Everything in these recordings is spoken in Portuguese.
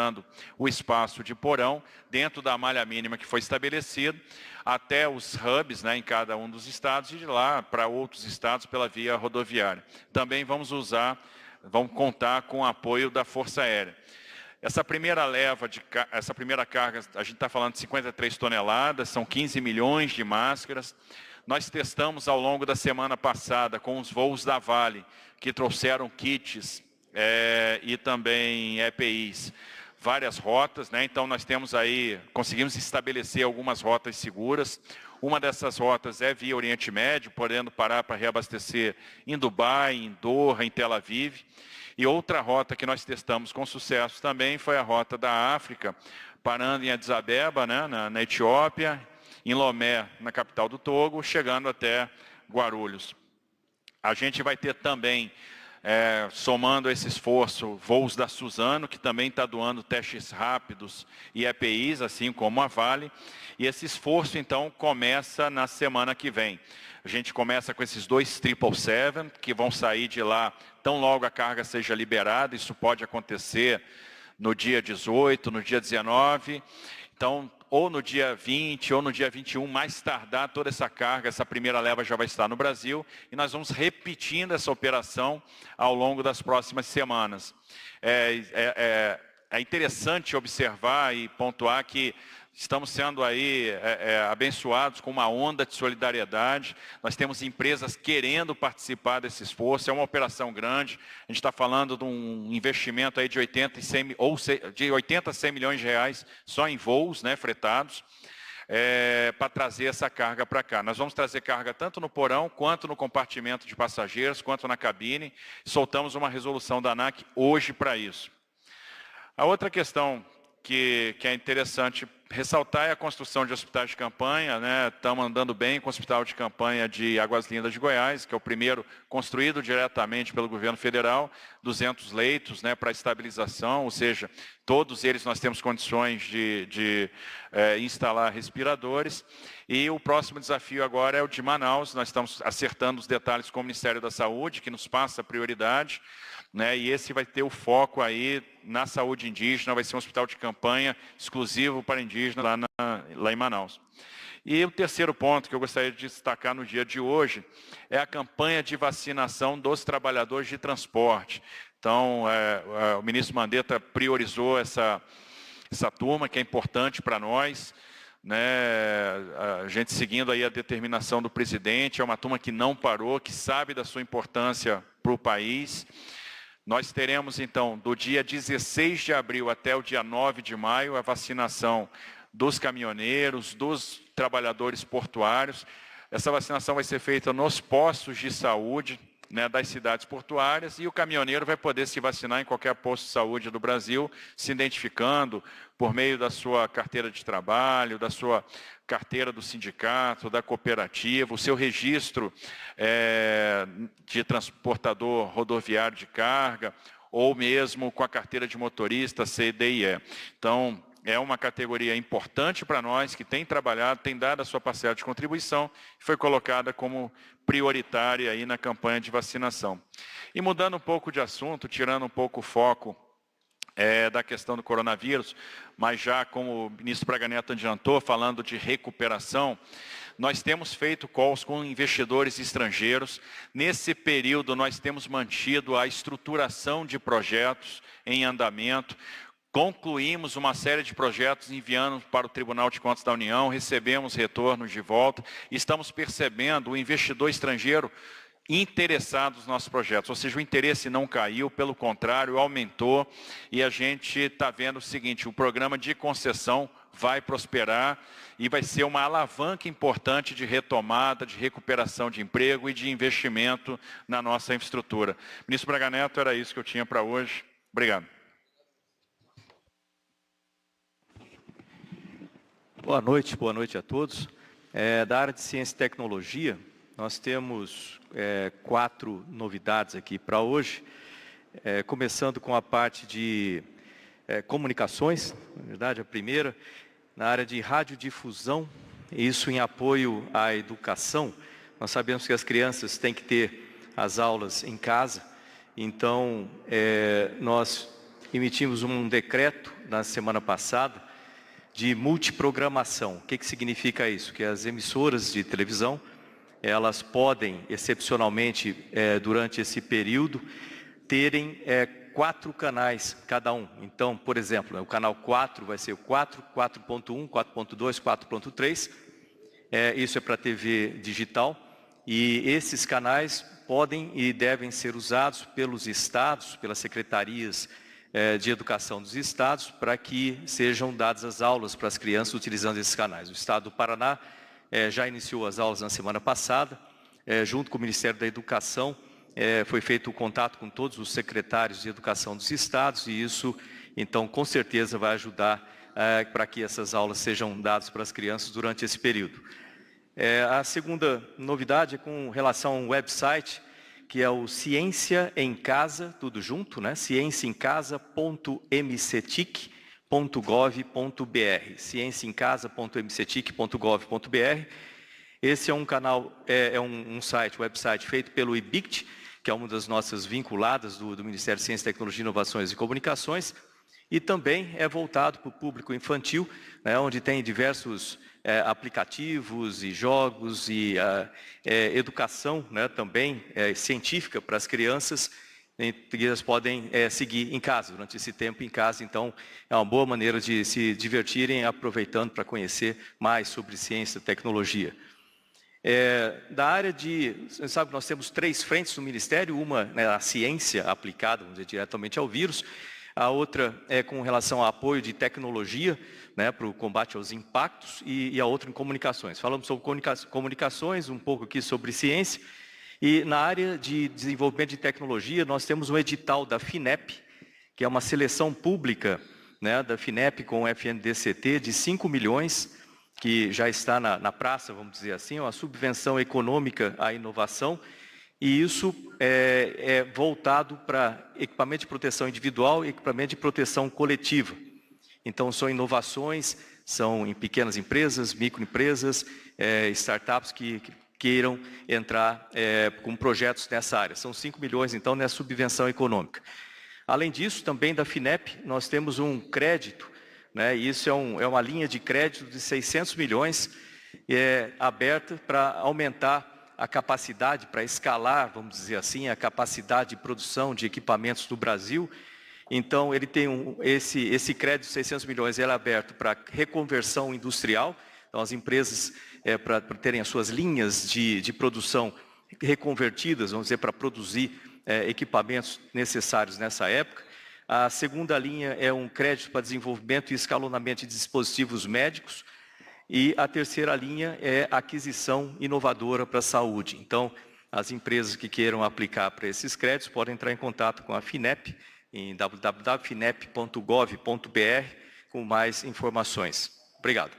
respeitando o espaço de porão, dentro da malha mínima que foi estabelecido, até os hubs, né, em cada um dos estados, e de lá para outros estados pela via rodoviária. Também vamos contar com o apoio da Força Aérea. Essa primeira carga, a gente está falando de 53 toneladas, são 15 milhões de máscaras. Nós testamos ao longo da semana passada com os voos da Vale, que trouxeram kits e também EPIs, várias rotas, né? Então nós temos aí, conseguimos estabelecer algumas rotas seguras. Uma dessas rotas é via Oriente Médio, podendo parar para reabastecer em Dubai, em Doha, em Tel Aviv. E outra rota que nós testamos com sucesso também foi a rota da África, parando em Addis Abeba, né, na Etiópia, em Lomé, na capital do Togo, chegando até Guarulhos. A gente vai ter também, somando esse esforço, voos da Suzano, que também está doando testes rápidos e EPIs, assim como a Vale. E esse esforço, então, começa na semana que vem. A gente começa com esses 2 777, que vão sair de lá tão logo a carga seja liberada. Isso pode acontecer no dia 18, no dia 19. Então, ou no dia 20, ou no dia 21, mais tardar, toda essa carga, essa primeira leva já vai estar no Brasil. E nós vamos repetindo essa operação ao longo das próximas semanas. É interessante observar e pontuar que estamos sendo aí abençoados com uma onda de solidariedade. Nós temos empresas querendo participar desse esforço. É uma operação grande. A gente está falando de um investimento aí de 80 a 100 milhões de reais só em voos, né, fretados, para trazer essa carga para cá. Nós vamos trazer carga tanto no porão, quanto no compartimento de passageiros, quanto na cabine. Soltamos uma resolução da ANAC hoje para isso. A outra questão que é interessante ressaltar é a construção de hospitais de campanha, né? Estamos andando bem com o hospital de campanha de Águas Lindas de Goiás, que é o primeiro construído diretamente pelo governo federal, 200 leitos, né, para estabilização, ou seja, todos eles nós temos condições de instalar respiradores. E o próximo desafio agora é o de Manaus. Nós estamos acertando os detalhes com o Ministério da Saúde, que nos passa prioridade, né, e esse vai ter o foco aí na saúde indígena, vai ser um hospital de campanha exclusivo para indígenas lá em Manaus. E o terceiro ponto que eu gostaria de destacar no dia de hoje é a campanha de vacinação dos trabalhadores de transporte. Então, o ministro Mandetta priorizou essa turma, que é importante para nós, né? A gente seguindo aí a determinação do presidente, é uma turma que não parou, que sabe da sua importância para o país. Nós teremos, então, do dia 16 de abril até o dia 9 de maio, a vacinação dos caminhoneiros, dos trabalhadores portuários. Essa vacinação vai ser feita nos postos de saúde, né, das cidades portuárias, e o caminhoneiro vai poder se vacinar em qualquer posto de saúde do Brasil, se identificando por meio da sua carteira de trabalho, da sua carteira do sindicato, da cooperativa, o seu registro de transportador rodoviário de carga, ou mesmo com a carteira de motorista CDIE. Então, é uma categoria importante para nós, que tem trabalhado, tem dado a sua parcela de contribuição, e foi colocada como prioritária aí na campanha de vacinação. E mudando um pouco de assunto, tirando um pouco o foco da questão do coronavírus, mas já como o ministro Braga Neto adiantou, falando de recuperação, nós temos feito calls com investidores estrangeiros. Nesse período, nós temos mantido a estruturação de projetos em andamento. Concluímos uma série de projetos, enviando para o Tribunal de Contas da União, recebemos retornos de volta, e estamos percebendo o investidor estrangeiro interessado nos nossos projetos, ou seja, o interesse não caiu, pelo contrário, aumentou, e a gente está vendo o seguinte: o programa de concessão vai prosperar e vai ser uma alavanca importante de retomada, de recuperação de emprego e de investimento na nossa infraestrutura. Ministro Braga Neto, era isso que eu tinha para hoje. Obrigado. Boa noite a todos. Da área de Ciência e Tecnologia, nós temos 4 novidades aqui para hoje, começando com a parte de comunicações. Na verdade, a primeira, na área de radiodifusão, isso em apoio à educação. Nós sabemos que as crianças têm que ter as aulas em casa, então nós emitimos um decreto na semana passada de multiprogramação. O que significa isso? Que as emissoras de televisão, elas podem, excepcionalmente, durante esse período, terem 4 canais cada um. Então, por exemplo, o canal 4 vai ser o 4, 4.1, 4.2, 4.3. Isso é para TV digital. E esses canais podem e devem ser usados pelos estados, pelas secretarias de educação dos estados, para que sejam dadas as aulas para as crianças utilizando esses canais. O estado do Paraná já iniciou as aulas na semana passada, junto com o Ministério da Educação, foi feito o contato com todos os secretários de educação dos estados, e isso, então, com certeza vai ajudar para que essas aulas sejam dadas para as crianças durante esse período. A segunda novidade é com relação a um website, que é o Ciência em Casa, tudo junto, né? cienciaemcasa.mcetic.gov.br, cienciaemcasa.mcetic.gov.br. Esse é um canal, um website feito pelo IBICT, que é uma das nossas vinculadas do Ministério de Ciência, Tecnologia, Inovações e Comunicações, e também é voltado para o público infantil, né, onde tem diversos aplicativos e jogos e educação, né, também científica para as crianças, que elas podem seguir em casa, durante esse tempo em casa. Então, é uma boa maneira de se divertirem, aproveitando para conhecer mais sobre ciência e tecnologia. Da área você sabe, nós temos 3 frentes no Ministério, uma a ciência aplicada, vamos dizer, diretamente ao vírus, a outra é com relação ao apoio de tecnologia, né, para o combate aos impactos, e a outra em comunicações. Falamos sobre comunicações, um pouco aqui sobre ciência, e na área de desenvolvimento de tecnologia, nós temos um edital da FINEP, que é uma seleção pública, né, da FINEP com o FNDCT de 5 milhões, que já está na praça, vamos dizer assim, uma subvenção econômica à inovação, e isso é voltado para equipamento de proteção individual e equipamento de proteção coletiva. Então, são inovações, são em pequenas empresas, microempresas, startups que queiram entrar com projetos nessa área. São 5 milhões, então, nessa subvenção econômica. Além disso, também da FINEP, nós temos um crédito, né, e isso é uma linha de crédito de 600 milhões aberta para aumentar a capacidade, para escalar, vamos dizer assim, a capacidade de produção de equipamentos no Brasil. Então, ele tem esse crédito de 600 milhões, ele é aberto para reconversão industrial. Então, as empresas, para terem as suas linhas de produção reconvertidas, vamos dizer, para produzir equipamentos necessários nessa época. A segunda linha é um crédito para desenvolvimento e escalonamento de dispositivos médicos. E a terceira linha é aquisição inovadora para a saúde. Então, as empresas que queiram aplicar para esses créditos podem entrar em contato com a FINEP, em www.finep.gov.br, com mais informações. Obrigado.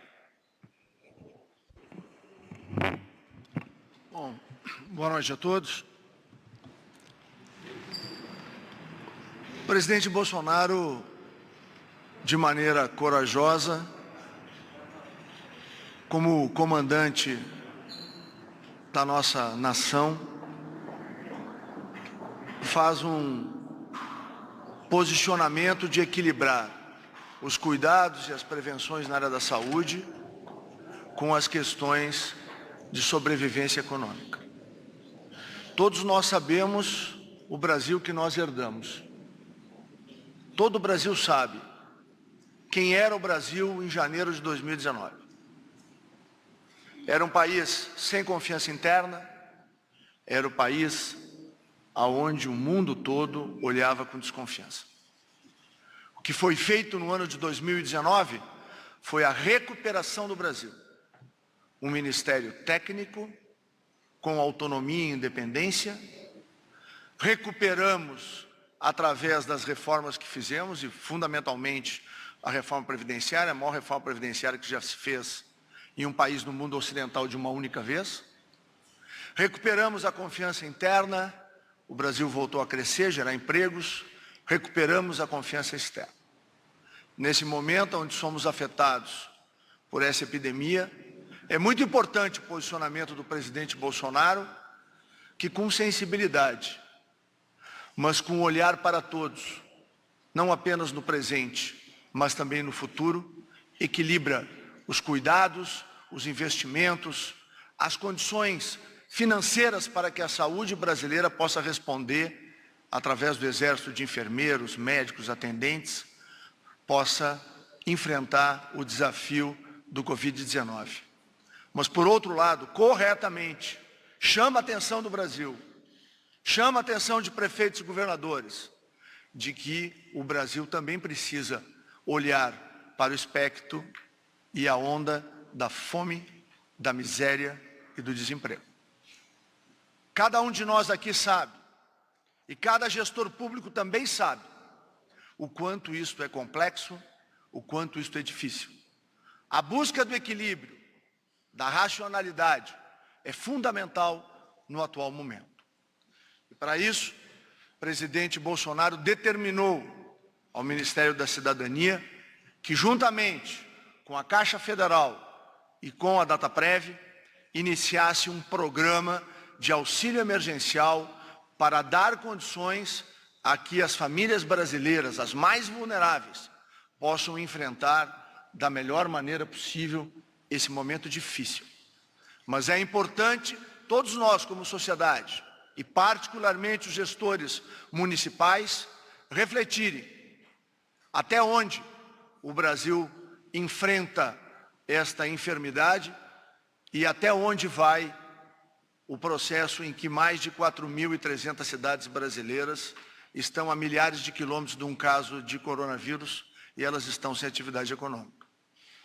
Bom, boa noite a todos. O presidente Bolsonaro, de maneira corajosa, como comandante da nossa nação, faz um posicionamento de equilibrar os cuidados e as prevenções na área da saúde com as questões de sobrevivência econômica. Todos nós sabemos o Brasil que nós herdamos. Todo o Brasil sabe quem era o Brasil em janeiro de 2019. Era um país sem confiança interna, era o país aonde o mundo todo olhava com desconfiança. O que foi feito no ano de 2019 foi a recuperação do Brasil. Um ministério técnico, com autonomia e independência. Recuperamos através das reformas que fizemos, e fundamentalmente a reforma previdenciária, a maior reforma previdenciária que já se fez em um país no mundo ocidental de uma única vez. Recuperamos a confiança interna, o Brasil voltou a crescer, gerar empregos, recuperamos a confiança externa. Nesse momento onde somos afetados por essa epidemia, é muito importante o posicionamento do presidente Bolsonaro, que com sensibilidade, mas com um olhar para todos, não apenas no presente, mas também no futuro, equilibra os cuidados, os investimentos, as condições financeiras para que a saúde brasileira possa responder, através do exército de enfermeiros, médicos, atendentes, possa enfrentar o desafio do Covid-19. Mas, por outro lado, corretamente, chama a atenção do Brasil, chama a atenção de prefeitos e governadores, de que o Brasil também precisa olhar para o espectro e a onda da fome, da miséria e do desemprego. Cada um de nós aqui sabe, e cada gestor público também sabe, o quanto isto é complexo, o quanto isto é difícil. A busca do equilíbrio, da racionalidade, é fundamental no atual momento. E para isso, o presidente Bolsonaro determinou ao Ministério da Cidadania que, juntamente com a Caixa Federal e com a Dataprev, iniciasse um programa de auxílio emergencial para dar condições a que as famílias brasileiras, as mais vulneráveis, possam enfrentar da melhor maneira possível esse momento difícil. Mas é importante todos nós, como sociedade, e particularmente os gestores municipais, refletirem até onde o Brasil enfrenta esta enfermidade e até onde vai o processo em que mais de 4.300 cidades brasileiras estão a milhares de quilômetros de um caso de coronavírus e elas estão sem atividade econômica.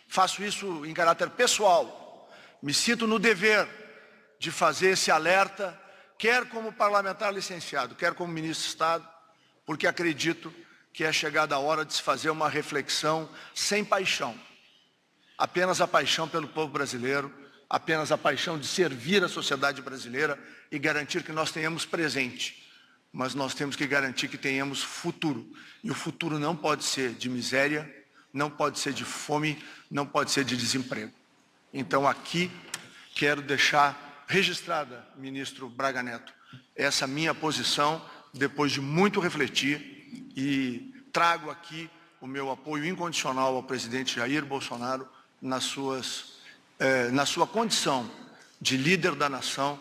Faço isso em caráter pessoal, me sinto no dever de fazer esse alerta, quer como parlamentar licenciado, quer como ministro de Estado, porque acredito que é chegada a hora de se fazer uma reflexão sem paixão, apenas a paixão pelo povo brasileiro, apenas a paixão de servir a sociedade brasileira e garantir que nós tenhamos presente, mas nós temos que garantir que tenhamos futuro. E o futuro não pode ser de miséria, não pode ser de fome, não pode ser de desemprego. Então aqui quero deixar registrada, ministro Braga Neto, essa minha posição, depois de muito refletir, e trago aqui o meu apoio incondicional ao presidente Jair Bolsonaro na sua condição de líder da nação,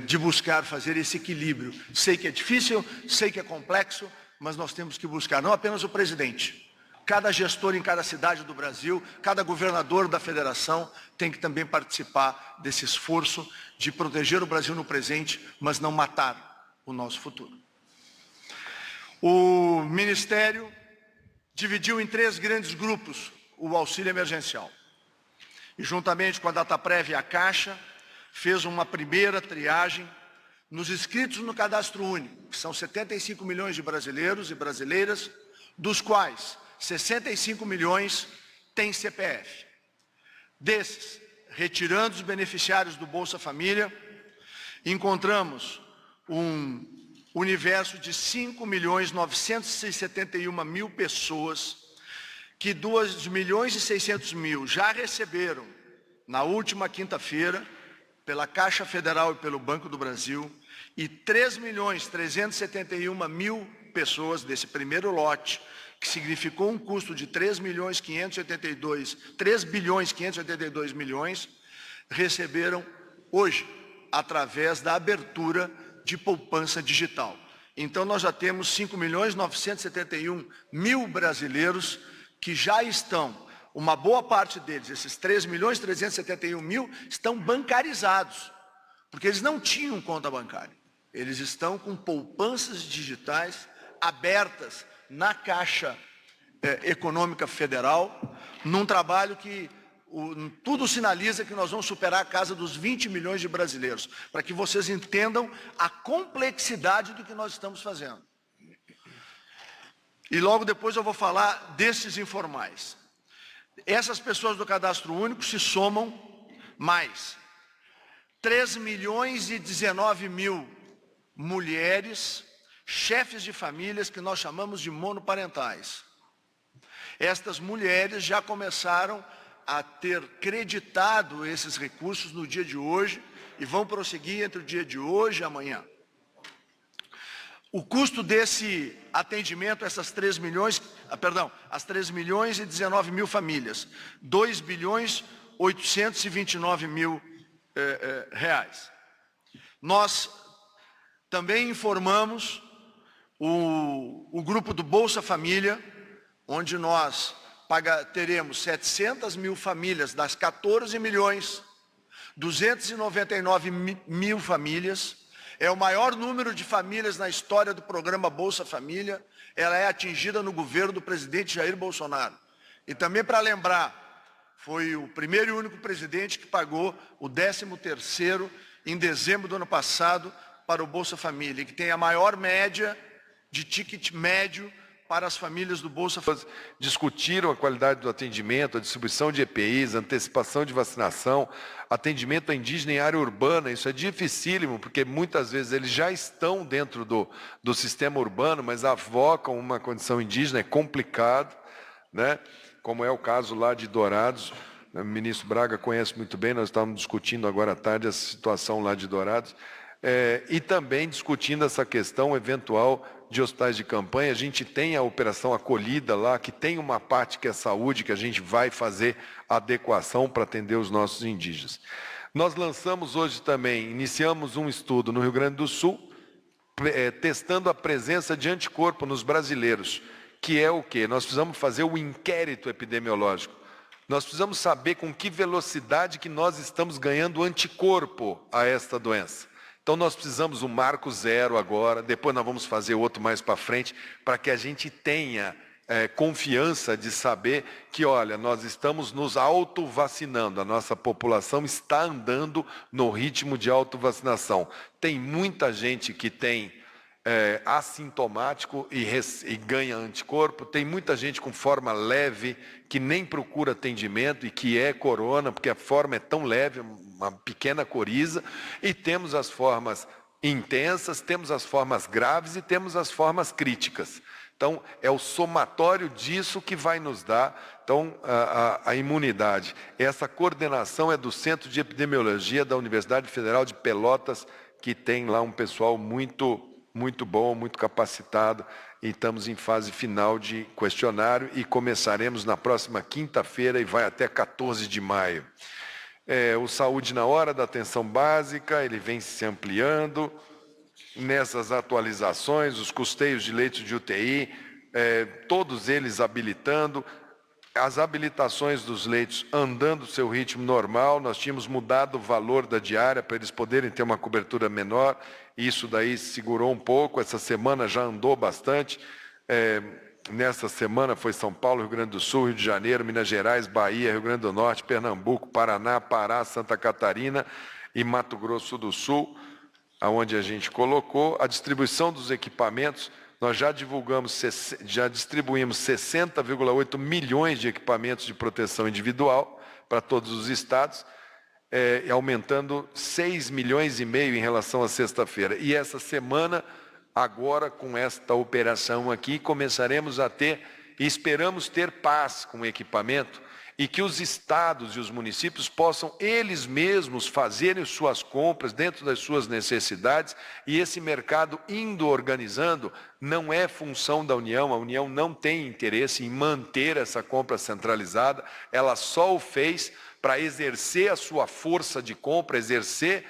de buscar fazer esse equilíbrio. Sei que é difícil, sei que é complexo, mas nós temos que buscar, não apenas o presidente, cada gestor em cada cidade do Brasil, cada governador da federação tem que também participar desse esforço de proteger o Brasil no presente, mas não matar o nosso futuro. O Ministério dividiu em 3 grandes grupos o auxílio emergencial. E juntamente com a Dataprev e a Caixa, fez uma primeira triagem nos inscritos no Cadastro Único, que são 75 milhões de brasileiros e brasileiras, dos quais 65 milhões têm CPF. Desses, retirando os beneficiários do Bolsa Família, encontramos um universo de 5.971.000 pessoas, que 2.600.000 já receberam na última quinta-feira, pela Caixa Federal e pelo Banco do Brasil, e 3.371.000 pessoas desse primeiro lote, que significou um custo de 3.582 milhões, receberam hoje, através da abertura de poupança digital. Então nós já temos 5.971.000 brasileiros que já estão, uma boa parte deles, esses 3.371.000, estão bancarizados, porque eles não tinham conta bancária. Eles estão com poupanças digitais abertas na Caixa Econômica Federal, num trabalho que tudo sinaliza que nós vamos superar a casa dos 20 milhões de brasileiros, para que vocês entendam a complexidade do que nós estamos fazendo. E logo depois eu vou falar desses informais. Essas pessoas do Cadastro Único se somam mais 3.019.000 mulheres, chefes de famílias que nós chamamos de monoparentais. Estas mulheres já começaram a ter creditado esses recursos no dia de hoje e vão prosseguir entre o dia de hoje e amanhã. O custo desse atendimento, essas 3 milhões, as 3 milhões e 19 mil famílias, 2 bilhões 829 mil reais. Nós também informamos o grupo do Bolsa Família, onde nós teremos 700 mil famílias das 14 milhões 299 mil famílias. É o maior número de famílias na história do programa Bolsa Família. Ela é atingida no governo do presidente Jair Bolsonaro. E também para lembrar, foi o primeiro e único presidente que pagou o 13º em dezembro do ano passado para o Bolsa Família, que tem a maior média de ticket médio para as famílias do Bolsa Família. Discutiram a qualidade do atendimento, a distribuição de EPIs, antecipação de vacinação, atendimento a indígena em área urbana. Isso é dificílimo, porque muitas vezes eles já estão dentro do sistema urbano, mas avocam uma condição indígena, é complicado, né? Como é o caso lá de Dourados. O ministro Braga conhece muito bem, nós estávamos discutindo agora à tarde a situação lá de Dourados, e também discutindo essa questão eventual de hospitais de campanha. A gente tem a Operação Acolhida lá, que tem uma parte que é saúde, que a gente vai fazer adequação para atender os nossos indígenas. Nós lançamos hoje também, iniciamos um estudo no Rio Grande do Sul, testando a presença de anticorpo nos brasileiros, que é o quê? Nós precisamos fazer o inquérito epidemiológico. Nós precisamos saber com que velocidade que nós estamos ganhando anticorpo a esta doença. Então nós precisamos um marco zero agora, depois nós vamos fazer outro mais para frente, para que a gente tenha confiança de saber que, olha, nós estamos nos auto-vacinando, a nossa população está andando no ritmo de auto-vacinação. Tem muita gente que tem assintomático e ganha anticorpo, tem muita gente com forma leve que nem procura atendimento e que é corona, porque a forma é tão leve, uma pequena coriza, e temos as formas intensas, temos as formas graves e temos as formas críticas. Então, é o somatório disso que vai nos dar, então, a imunidade. Essa coordenação é do Centro de Epidemiologia da Universidade Federal de Pelotas, que tem lá um pessoal muito bom, muito capacitado, e estamos em fase final de questionário e começaremos na próxima quinta-feira e vai até 14 de maio. O Saúde na Hora da atenção básica, ele vem se ampliando. Nessas atualizações, os custeios de leitos de UTI, todos eles habilitando, as habilitações dos leitos andando seu ritmo normal. Nós tínhamos mudado o valor da diária para eles poderem ter uma cobertura menor, isso daí segurou um pouco, essa semana já andou bastante. Nessa semana foi São Paulo, Rio Grande do Sul, Rio de Janeiro, Minas Gerais, Bahia, Rio Grande do Norte, Pernambuco, Paraná, Pará, Santa Catarina e Mato Grosso do Sul, aonde a gente colocou a distribuição dos equipamentos. Nós já distribuímos 60,8 milhões de equipamentos de proteção individual para todos os estados, aumentando 6,5 milhões em relação à sexta-feira. E essa semana, agora com esta operação aqui, começaremos a ter, e esperamos ter paz com o equipamento, e que os estados e os municípios possam eles mesmos fazerem suas compras dentro das suas necessidades, e esse mercado indo organizando não é função da União. A União não tem interesse em manter essa compra centralizada, ela só o fez para exercer a sua força de compra, exercer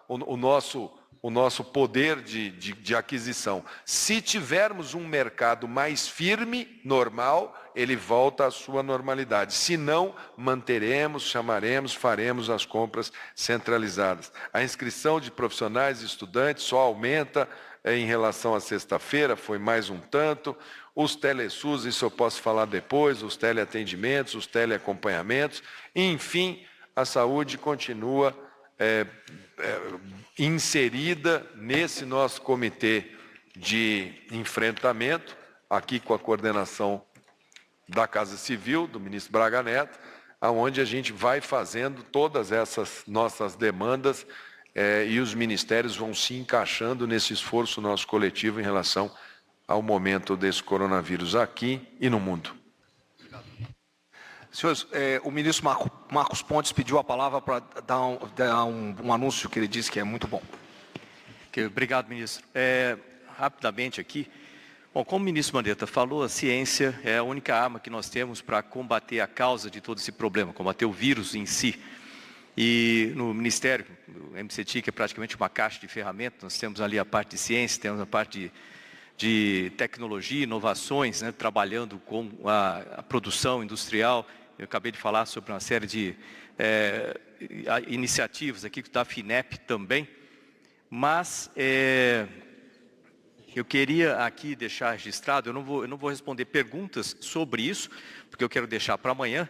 o nosso poder de aquisição. Se tivermos um mercado mais firme, normal, ele volta à sua normalidade. Se não, manteremos, chamaremos, faremos as compras centralizadas. A inscrição de profissionais e estudantes só aumenta em relação à sexta-feira, foi mais um tanto. Os telesus, isso eu posso falar depois, os teleatendimentos, os teleacompanhamentos. Enfim, a saúde continua inserida nesse nosso comitê de enfrentamento, aqui com a coordenação da Casa Civil, do ministro Braga Neto, onde a gente vai fazendo todas essas nossas demandas e os ministérios vão se encaixando nesse esforço nosso coletivo em relação ao momento desse coronavírus aqui e no mundo. Senhores, o ministro Marcos Pontes pediu a palavra para dar um anúncio que ele disse que é muito bom. Obrigado, ministro. Rapidamente aqui, bom, como o ministro Mandetta falou, a ciência é a única arma que nós temos para combater a causa de todo esse problema, combater o vírus em si. E no Ministério, o MCT, que é praticamente uma caixa de ferramentas, nós temos ali a parte de ciência, temos a parte de tecnologia, inovações, né, trabalhando com a produção industrial. Eu acabei de falar sobre uma série de iniciativas aqui da FINEP também, mas eu queria aqui deixar registrado, eu não vou responder perguntas sobre isso, porque eu quero deixar para amanhã,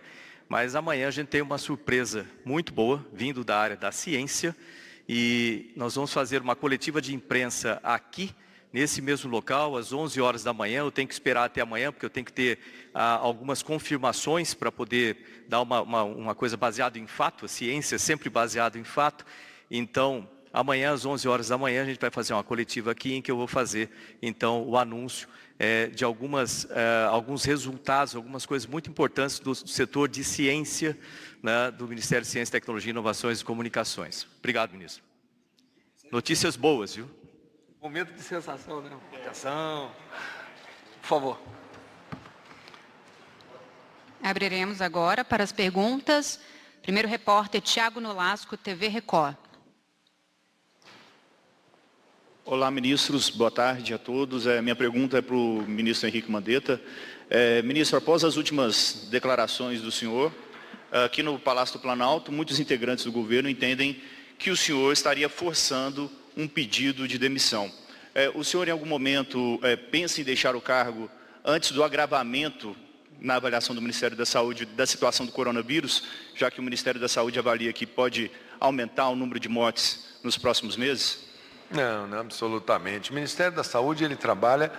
mas amanhã a gente tem uma surpresa muito boa, vindo da área da ciência, e nós vamos fazer uma coletiva de imprensa aqui, nesse mesmo local, às 11 horas da manhã. Eu tenho que esperar até amanhã, porque eu tenho que ter algumas confirmações para poder dar uma coisa baseada em fato. A ciência é sempre baseada em fato. Então, amanhã, às 11 horas da manhã, a gente vai fazer uma coletiva aqui, em que eu vou fazer, então, o anúncio de alguns resultados, algumas coisas muito importantes do setor de ciência, né, do Ministério de Ciência, Tecnologia, Inovações e Comunicações. Obrigado, ministro. Notícias boas, viu? Momento de sensação, né? Votação. Por favor. Abriremos agora para as perguntas. Primeiro repórter, Tiago Nolasco, TV Record. Olá, ministros. Boa tarde a todos. Minha pergunta é para o ministro Henrique Mandetta. Ministro, após as últimas declarações do senhor, aqui no Palácio do Planalto, muitos integrantes do governo entendem que o senhor estaria forçando um pedido de demissão. O senhor, em algum momento, pensa em deixar o cargo antes do agravamento na avaliação do Ministério da Saúde da situação do coronavírus, já que o Ministério da Saúde avalia que pode aumentar o número de mortes nos próximos meses? Não, absolutamente. O Ministério da Saúde, ele trabalha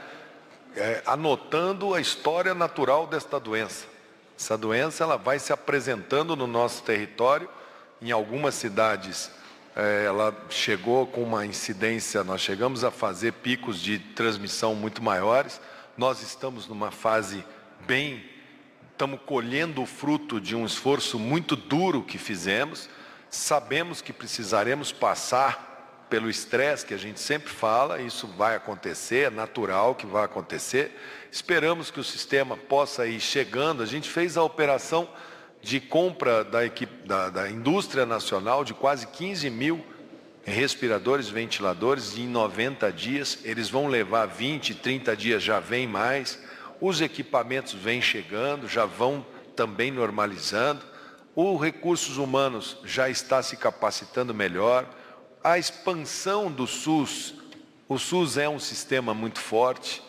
anotando a história natural desta doença. Essa doença, ela vai se apresentando no nosso território. Em algumas cidades, ela chegou com uma incidência, nós chegamos a fazer picos de transmissão muito maiores. Nós estamos numa fase estamos colhendo o fruto de um esforço muito duro que fizemos. Sabemos que precisaremos passar pelo estresse que a gente sempre fala, isso vai acontecer, é natural que vai acontecer. Esperamos que o sistema possa ir chegando. A gente fez a operação de compra da equipe da indústria nacional de quase 15 mil respiradores, ventiladores, e em 90 dias, eles vão levar 20, 30 dias, já vem mais. Os equipamentos vêm chegando, já vão também normalizando. O recursos humanos já está se capacitando melhor. A expansão do SUS, o SUS é um sistema muito forte,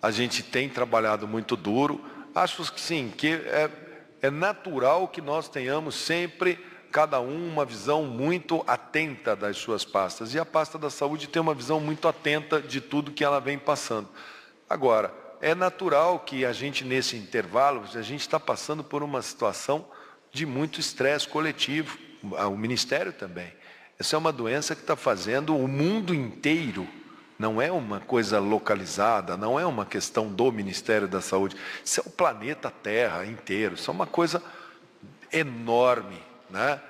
a gente tem trabalhado muito duro. Acho que sim, que é natural que nós tenhamos sempre, cada uma visão muito atenta das suas pastas. E a pasta da saúde tem uma visão muito atenta de tudo que ela vem passando. Agora, é natural que a gente, nesse intervalo, a gente está passando por uma situação de muito estresse coletivo, o Ministério também. Essa é uma doença que está fazendo o mundo inteiro, não é uma coisa localizada, não é uma questão do Ministério da Saúde, isso é o planeta Terra inteiro, isso é uma coisa enorme, né?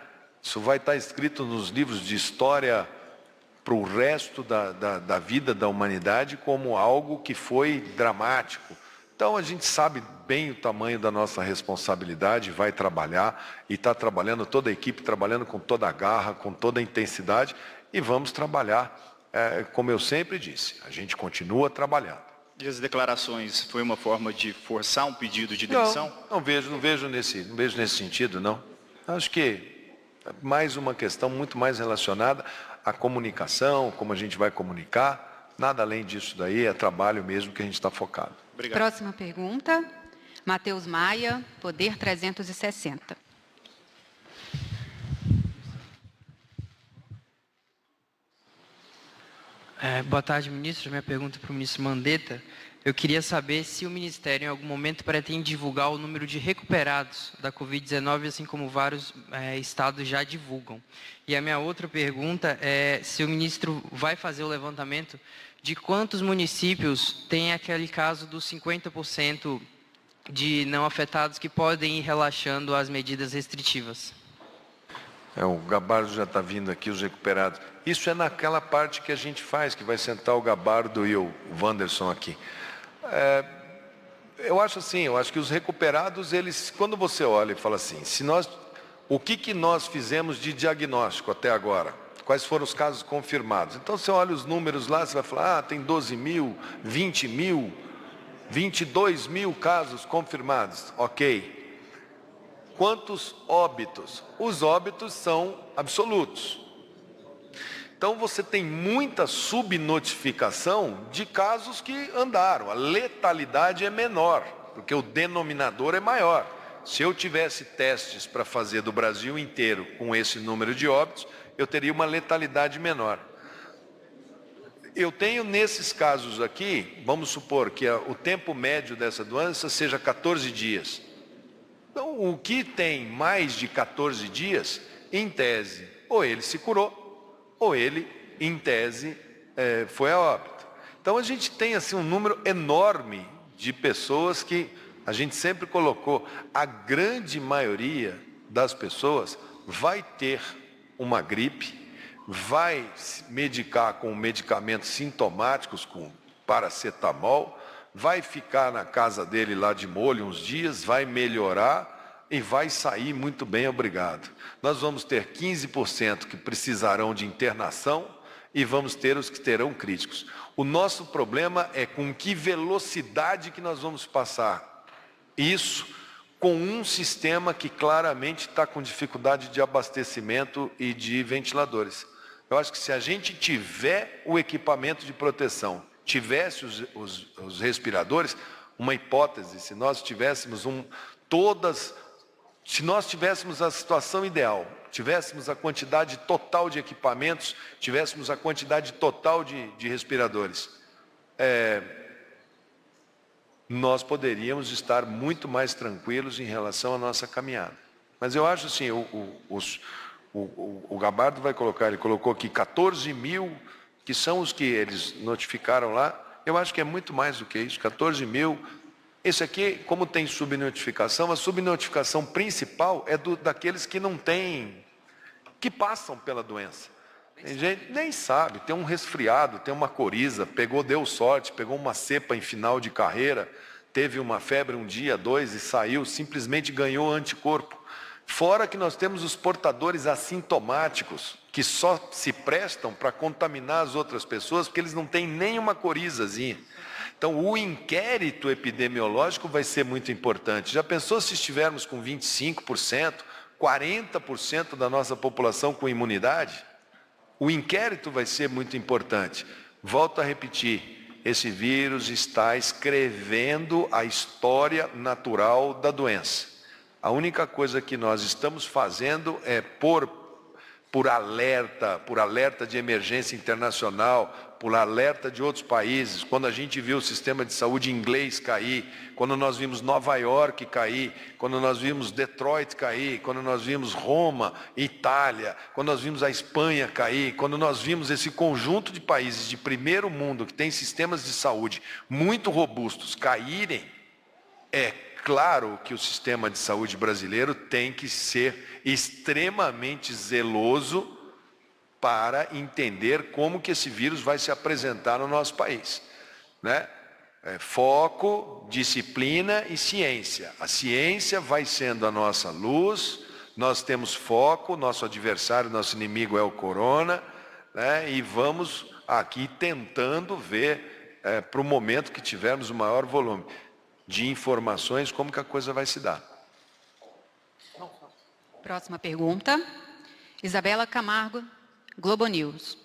Isso vai estar escrito nos livros de história para o resto da vida da humanidade como algo que foi dramático. Então a gente sabe bem o tamanho da nossa responsabilidade, vai trabalhar e está trabalhando, toda a equipe trabalhando com toda a garra, com toda a intensidade, e vamos trabalhar, como eu sempre disse, a gente continua trabalhando. E as declarações foi uma forma de forçar um pedido de demissão? Não vejo nesse sentido, não. Acho que é mais uma questão muito mais relacionada à comunicação, como a gente vai comunicar, nada além disso daí, é trabalho mesmo que a gente está focado. Obrigado. Próxima pergunta, Matheus Maia, Poder 360. Boa tarde, ministro. Minha pergunta é para o ministro Mandetta. Eu queria saber se o Ministério, em algum momento, pretende divulgar o número de recuperados da Covid-19, assim como vários estados já divulgam. E a minha outra pergunta é se o ministro vai fazer o levantamento de quantos municípios tem aquele caso dos 50% de não afetados que podem ir relaxando as medidas restritivas. O Gabardo já está vindo aqui, os recuperados. Isso é naquela parte que a gente faz, que vai sentar o Gabardo e o Wanderson aqui. Eu acho assim, eu acho que os recuperados, eles, quando você olha e fala assim, o que nós fizemos de diagnóstico até agora? Quais foram os casos confirmados? Então você olha os números lá, você vai falar, tem 12 mil, 20 mil, 22 mil casos confirmados. Ok. Quantos óbitos? Os óbitos são absolutos. Então você tem muita subnotificação de casos que andaram. A letalidade é menor, porque o denominador é maior. Se eu tivesse testes para fazer do Brasil inteiro com esse número de óbitos, eu teria uma letalidade menor. Eu tenho nesses casos aqui, vamos supor que o tempo médio dessa doença seja 14 dias. Então, o que tem mais de 14 dias, em tese, ou ele se curou, ou ele, em tese, foi a óbito. Então, a gente tem assim um número enorme de pessoas que a gente sempre colocou. A grande maioria das pessoas vai ter uma gripe, vai se medicar com medicamentos sintomáticos, com paracetamol, vai ficar na casa dele lá de molho uns dias, vai melhorar e vai sair muito bem, obrigado. Nós vamos ter 15% que precisarão de internação e vamos ter os que terão críticos. O nosso problema é com que velocidade que nós vamos passar isso com um sistema que claramente está com dificuldade de abastecimento e de ventiladores. Eu acho que se a gente tiver o equipamento de proteção, tivesse os respiradores, uma hipótese, se nós tivéssemos se nós tivéssemos a situação ideal, tivéssemos a quantidade total de equipamentos, tivéssemos a quantidade total de respiradores, nós poderíamos estar muito mais tranquilos em relação à nossa caminhada. Mas eu acho assim, o Gabardo vai colocar, ele colocou aqui 14 mil, que são os que eles notificaram lá. Eu acho que é muito mais do que isso, 14 mil. Esse aqui, como tem subnotificação, a subnotificação principal é daqueles que não têm, que passam pela doença. Tem gente nem sabe, tem um resfriado, tem uma coriza, deu sorte, pegou uma cepa em final de carreira, teve uma febre um dia, 2 e saiu, simplesmente ganhou anticorpo. Fora que nós temos os portadores assintomáticos, que só se prestam para contaminar as outras pessoas, porque eles não têm nenhuma corizazinha. Então, o inquérito epidemiológico vai ser muito importante. Já pensou se estivermos com 25%, 40% da nossa população com imunidade? O inquérito vai ser muito importante. Volto a repetir, esse vírus está escrevendo a história natural da doença. A única coisa que nós estamos fazendo é por alerta de emergência internacional, por alerta de outros países. Quando a gente viu o sistema de saúde inglês cair, quando nós vimos Nova York cair, quando nós vimos Detroit cair, quando nós vimos Roma, Itália, quando nós vimos a Espanha cair, quando nós vimos esse conjunto de países de primeiro mundo que tem sistemas de saúde muito robustos caírem, é claro que o sistema de saúde brasileiro tem que ser extremamente zeloso para entender como que esse vírus vai se apresentar no nosso país, né? Foco, disciplina e ciência. A ciência vai sendo a nossa luz, nós temos foco, nosso adversário, nosso inimigo é o corona, né? E vamos aqui tentando ver para o momento que tivermos o maior volume de informações, como que a coisa vai se dar. Próxima pergunta. Isabela Camargo, Globo News.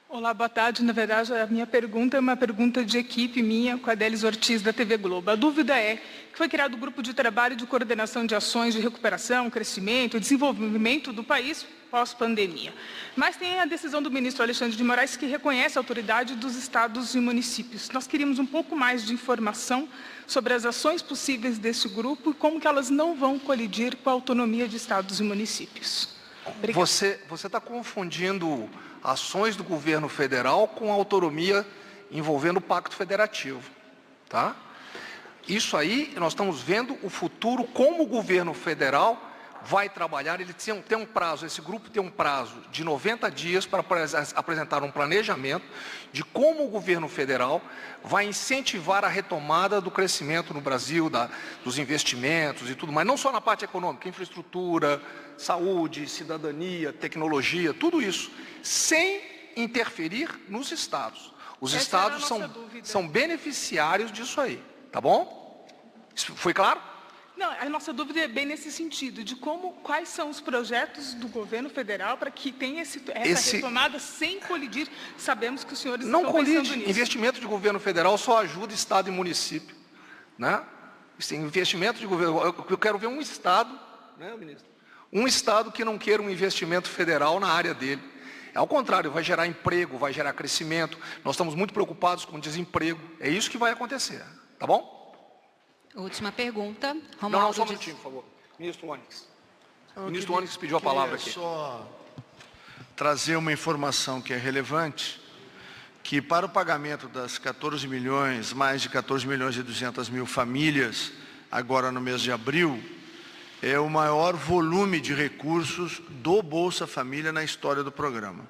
Olá, boa tarde. Na verdade, a minha pergunta é uma pergunta de equipe minha com a Délis Ortiz, da TV Globo. A dúvida é que foi criado um grupo de trabalho de coordenação de ações de recuperação, crescimento e desenvolvimento do país pós-pandemia. Mas tem a decisão do ministro Alexandre de Moraes que reconhece a autoridade dos estados e municípios. Nós queríamos um pouco mais de informação sobre as ações possíveis desse grupo e como que elas não vão colidir com a autonomia de estados e municípios. Obrigada. Você está confundindo ações do governo federal com a autonomia envolvendo o Pacto Federativo, tá? Isso aí, nós estamos vendo o futuro, como o governo federal vai trabalhar. Ele tem um prazo, esse grupo tem um prazo de 90 dias para apresentar um planejamento de como o governo federal vai incentivar a retomada do crescimento no Brasil, dos investimentos e tudo mais, não só na parte econômica, infraestrutura, saúde, cidadania, tecnologia, tudo isso, sem interferir nos estados. Os estados são beneficiários disso aí, tá bom? Isso foi claro? Não, a nossa dúvida é bem nesse sentido, de quais são os projetos do governo federal para que tenha essa retomada sem colidir. Sabemos que os senhores não estão colide. pensando nisso. Investimento de governo federal só ajuda estado e município, né? Investimento de governo, eu quero ver um estado, né, ministro? Um estado que não queira um investimento federal na área dele. Ao contrário, vai gerar emprego, vai gerar crescimento. Nós estamos muito preocupados com o desemprego. É isso que vai acontecer, tá bom? Última pergunta. Não, só um minutinho, por favor. Ministro Onyx. O ministro Onyx pediu a palavra aqui. Só trazer uma informação que é relevante, que para o pagamento das 14 milhões, mais de 14 milhões e 200 mil famílias, agora no mês de abril, é o maior volume de recursos do Bolsa Família na história do programa.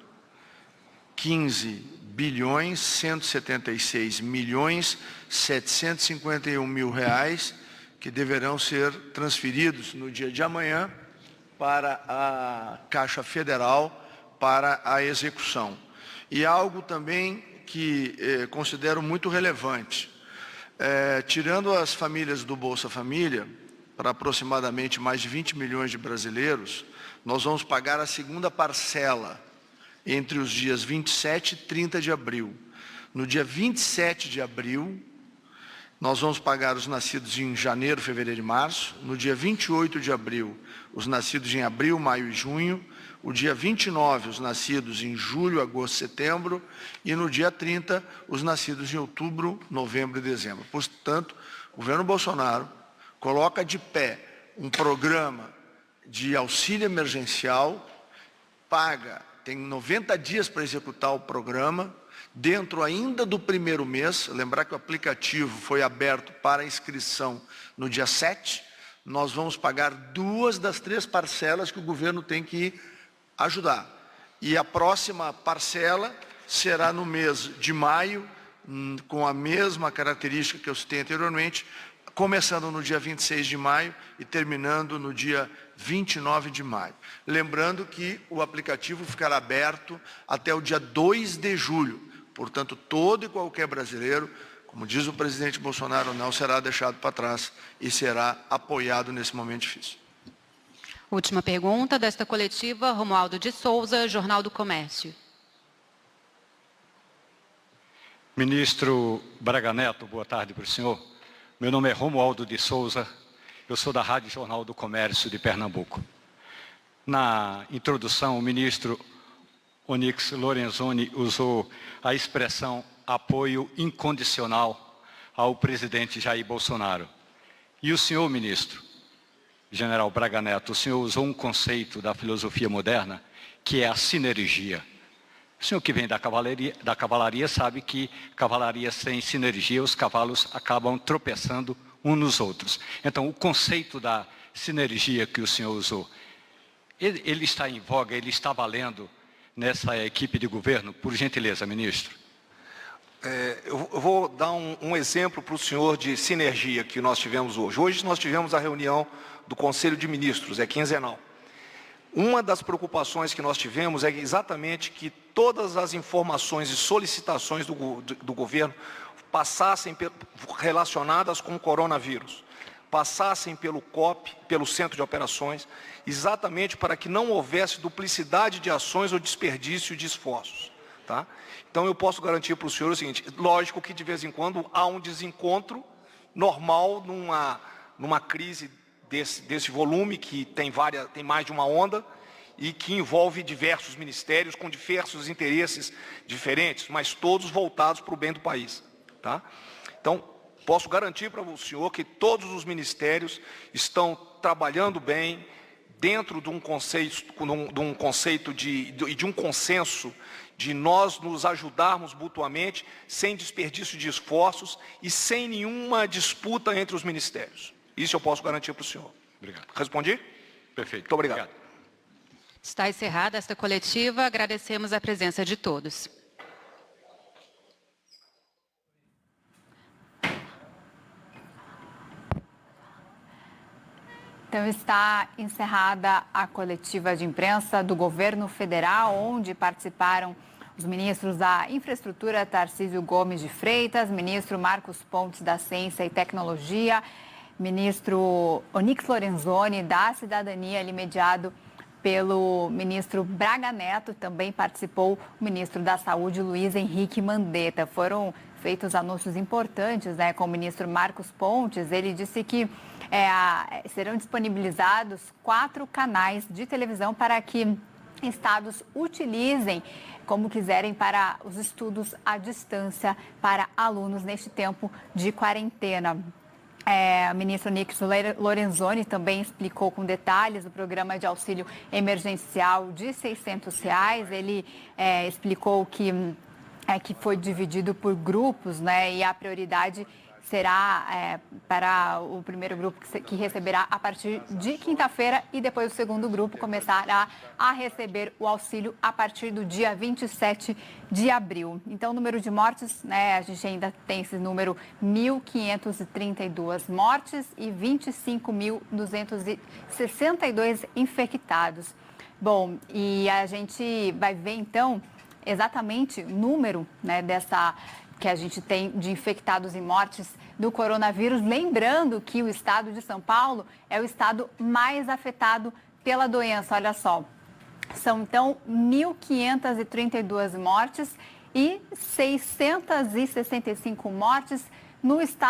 15 bilhões 176 milhões 751 mil reais que deverão ser transferidos no dia de amanhã para a Caixa Federal para a execução. E algo também que considero muito relevante, tirando as famílias do Bolsa Família, para aproximadamente mais de 20 milhões de brasileiros, nós vamos pagar a segunda parcela entre os dias 27 e 30 de abril. No dia 27 de abril, nós vamos pagar os nascidos em janeiro, fevereiro e março. No dia 28 de abril, os nascidos em abril, maio e junho. O dia 29, os nascidos em julho, agosto, setembro. E no dia 30, os nascidos em outubro, novembro e dezembro. Portanto, o governo Bolsonaro coloca de pé um programa de auxílio emergencial, tem 90 dias para executar o programa, dentro ainda do primeiro mês. Lembrar que o aplicativo foi aberto para inscrição no dia 7, nós vamos pagar 2 das 3 parcelas que o governo tem que ajudar. E a próxima parcela será no mês de maio, com a mesma característica que eu citei anteriormente, começando no dia 26 de maio e terminando no dia 29 de maio. Lembrando que o aplicativo ficará aberto até o dia 2 de julho. Portanto, todo e qualquer brasileiro, como diz o presidente Bolsonaro, não será deixado para trás e será apoiado nesse momento difícil. Última pergunta desta coletiva, Romualdo de Souza, Jornal do Comércio. Ministro Braga Neto, boa tarde para o senhor. Meu nome é Romualdo de Souza, eu sou da Rádio Jornal do Comércio de Pernambuco. Na introdução, o ministro Onyx Lorenzoni usou a expressão apoio incondicional ao presidente Jair Bolsonaro. E o senhor, ministro, General Braga Neto, o senhor usou um conceito da filosofia moderna, que é a sinergia. O senhor que vem da cavalaria sabe que cavalaria sem sinergia, os cavalos acabam tropeçando uns nos outros. Então, o conceito da sinergia que o senhor usou, ele está em voga, ele está valendo nessa equipe de governo? Por gentileza, ministro. Eu vou dar um exemplo para o senhor de sinergia que nós tivemos hoje. Hoje nós tivemos a reunião do Conselho de Ministros, é quinzenal. Uma das preocupações que nós tivemos é exatamente que todas as informações e solicitações do governo passassem relacionadas com o coronavírus, passassem pelo COP, pelo Centro de Operações, exatamente para que não houvesse duplicidade de ações ou desperdício de esforços. Tá? Então, eu posso garantir para o senhor o seguinte: lógico que de vez em quando há um desencontro normal numa crise desse volume, que tem mais de uma onda, e que envolve diversos ministérios com diversos interesses diferentes, mas todos voltados para o bem do país. Tá? Então, posso garantir para o senhor que todos os ministérios estão trabalhando bem, dentro de um conceito e de um consenso de nós nos ajudarmos mutuamente, sem desperdício de esforços e sem nenhuma disputa entre os ministérios. Isso eu posso garantir para o senhor. Obrigado. Respondi? Perfeito. Muito obrigado. Está encerrada esta coletiva. Agradecemos a presença de todos. Então está encerrada a coletiva de imprensa do governo federal, onde participaram os ministros da Infraestrutura, Tarcísio Gomes de Freitas, ministro Marcos Pontes da Ciência e Tecnologia, ministro Onyx Lorenzoni da Cidadania, ali mediado pelo ministro Braga Neto. Também participou o ministro da Saúde, Luiz Henrique Mandetta. Foram feitos anúncios importantes, né, com o ministro Marcos Pontes. Ele disse que serão disponibilizados 4 canais de televisão para que estados utilizem como quiserem para os estudos à distância para alunos neste tempo de quarentena. O ministro Onyx Lorenzoni também explicou com detalhes o programa de auxílio emergencial de R$ 600. Ele explicou que foi dividido por grupos, né, e a prioridade será para o primeiro grupo que receberá a partir de quinta-feira e depois o segundo grupo começará a receber o auxílio a partir do dia 27 de abril. Então, o número de mortes, né, a gente ainda tem esse número, 1.532 mortes e 25.262 infectados. Bom, e a gente vai ver então exatamente o número, né, que a gente tem de infectados e mortes do coronavírus. Lembrando que o estado de São Paulo é o estado mais afetado pela doença. Olha só, são então 1.532 mortes e 665 mortes no estado.